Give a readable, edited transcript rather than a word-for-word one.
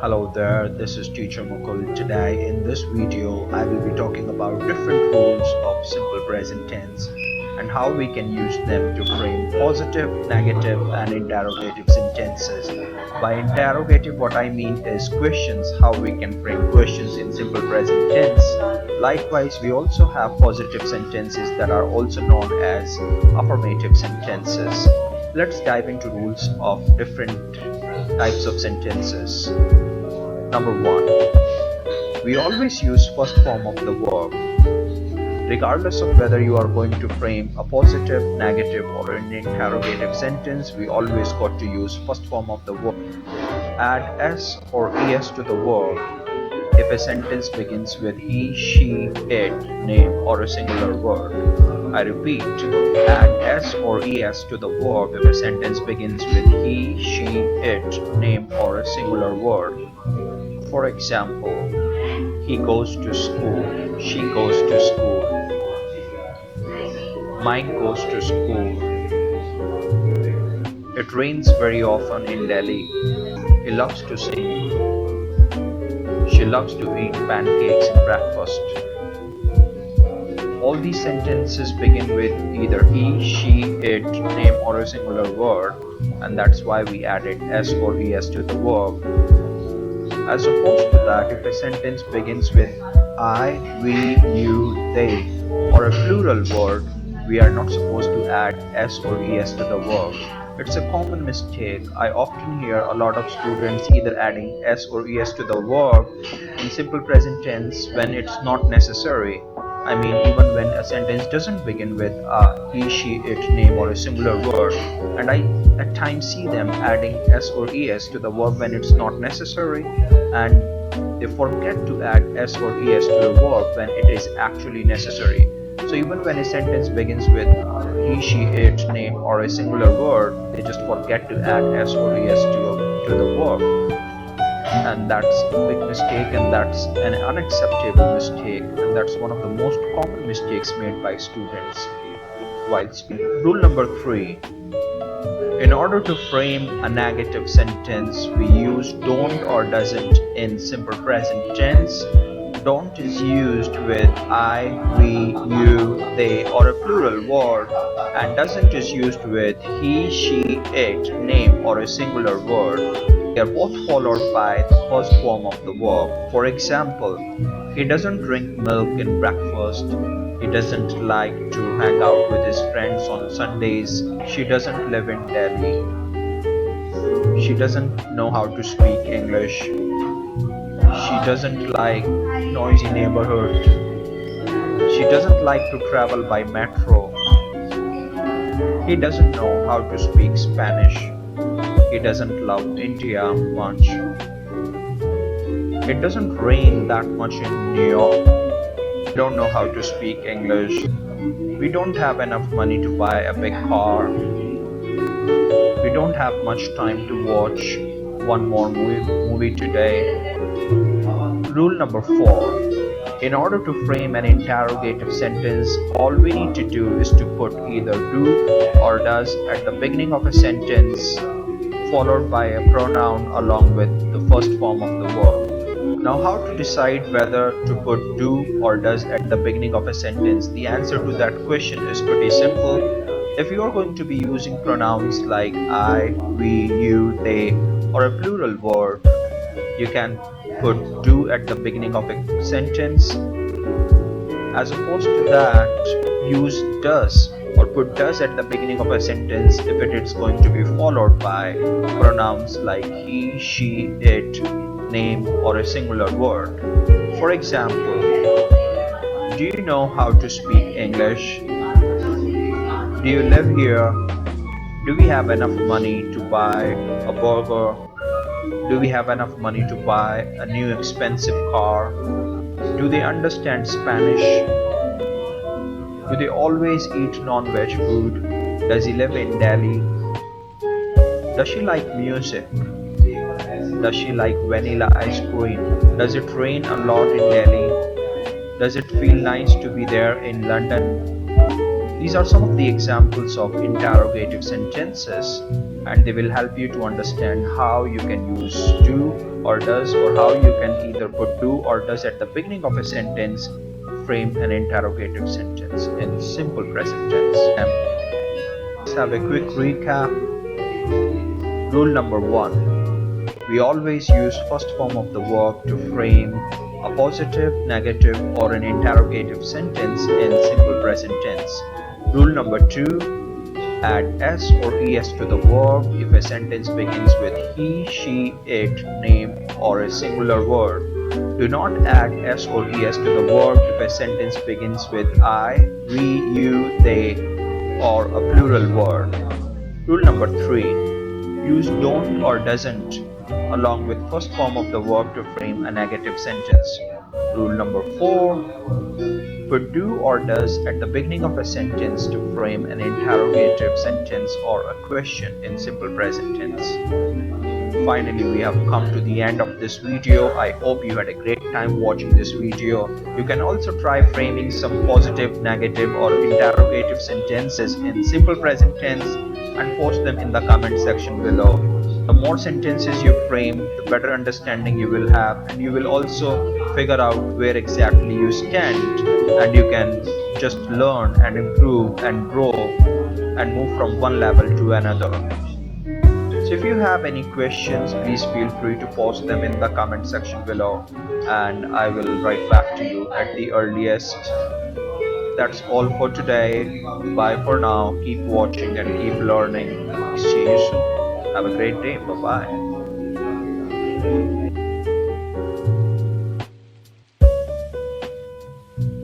Hello there, this is Teacher Mukul. Today in this video I will be talking about different rules of simple present tense and how we can use them to frame positive, negative and interrogative sentences. By interrogative what I mean is questions, how we can frame questions in simple present tense. Likewise, we also have positive sentences that are also known as affirmative sentences. Let's dive into rules of different types of sentences. Number 1. We always use first form of the verb. Regardless of whether you are going to frame a positive, negative or an interrogative sentence, we always got to use first form of the verb. Add s or es to the verb if a sentence begins with he, she, it, name or a singular word. I repeat, add s or es to the verb if a sentence begins with he, she, it, name or a singular word. For example, he goes to school, she goes to school, Mike goes to school. It rains very often in Delhi. He loves to sing. She loves to eat pancakes in breakfast. All these sentences begin with either he, she, it, name or a singular word, and that's why we added s or es to the verb. As opposed to that, if a sentence begins with I, we, you, they, or a plural word, we are not supposed to add s or es to the verb. It's a common mistake. I often hear a lot of students either adding s or es to the verb in simple present tense when it's not necessary. I mean, even when a sentence doesn't begin with a he, she, it, name or a singular word, and I at times see them adding s or es to the verb when it's not necessary, and they forget to add s or es to the verb when it is actually necessary. So even when a sentence begins with he, she, it, name or a singular word, they just forget to add s or es to the verb. And that's a big mistake, and that's an unacceptable mistake, and that's one of the most common mistakes made by students while speaking. Rule number 3. In order to frame a negative sentence, we use don't or doesn't in simple present tense. Don't is used with I, we, you, they or a plural word, and doesn't is used with he, she, it, name or a singular word. They are both followed by the first form of the verb. For example, he doesn't drink milk in breakfast. He doesn't like to hang out with his friends on Sundays. She doesn't live in Delhi. She doesn't know how to speak English. She doesn't like noisy neighborhood. She doesn't like to travel by metro. He doesn't know how to speak Spanish. He doesn't love India much. It doesn't rain that much in New York. We don't know how to speak English. We don't have enough money to buy a big car. We don't have much time to watch one more movie today. Rule number 4. In order to frame an interrogative sentence, all we need to do is to put either do or does at the beginning of a sentence, followed by a pronoun along with the first form of the verb. Now, how to decide whether to put do or does at the beginning of a sentence? The answer to that question is pretty simple. If you are going to be using pronouns like I, we, you, they, or a plural word, you can put do at the beginning of a sentence. As opposed to that, use does or put does at the beginning of a sentence if it is going to be followed by pronouns like he, she, it, name or a singular word. For example, do you know how to speak English? Do you live here? Do we have enough money to buy a burger? Do we have enough money to buy a new expensive car? Do they understand Spanish? Do they always eat non-veg food? Does he live in Delhi? Does she like music? Does she like vanilla ice cream? Does it rain a lot in Delhi? Does it feel nice to be there in London? These are some of the examples of interrogative sentences, and they will help you to understand how you can use do or does, or how you can either put do or does at the beginning of a sentence to frame an interrogative sentence in simple present tense. Let's have a quick recap. Rule number 1. We always use first form of the verb to frame a positive, negative, or an interrogative sentence in simple present tense. Rule number 2. Add s or es to the verb if a sentence begins with he, she, it, name, or a singular word. Do not add s or es to the verb if a sentence begins with I, we, you, they, or a plural word. Rule number 3. Use don't or doesn't along with first form of the verb to frame a negative sentence. Rule number 4. Put do or does at the beginning of a sentence to frame an interrogative sentence or a question in simple present tense. Finally, we have come to the end of this video. I hope you had a great time watching this video. You can also try framing some positive, negative, or interrogative sentences in simple present tense and post them in the comment section below. The more sentences you frame, the better understanding you will have, and you will also figure out where exactly you stand, and you can just learn and improve and grow and move from one level to another. So if you have any questions, please feel free to post them in the comment section below, and I will write back to you at the earliest. That's all for today. Bye for now. Keep watching and keep learning. See you soon. Have a great day. Bye bye.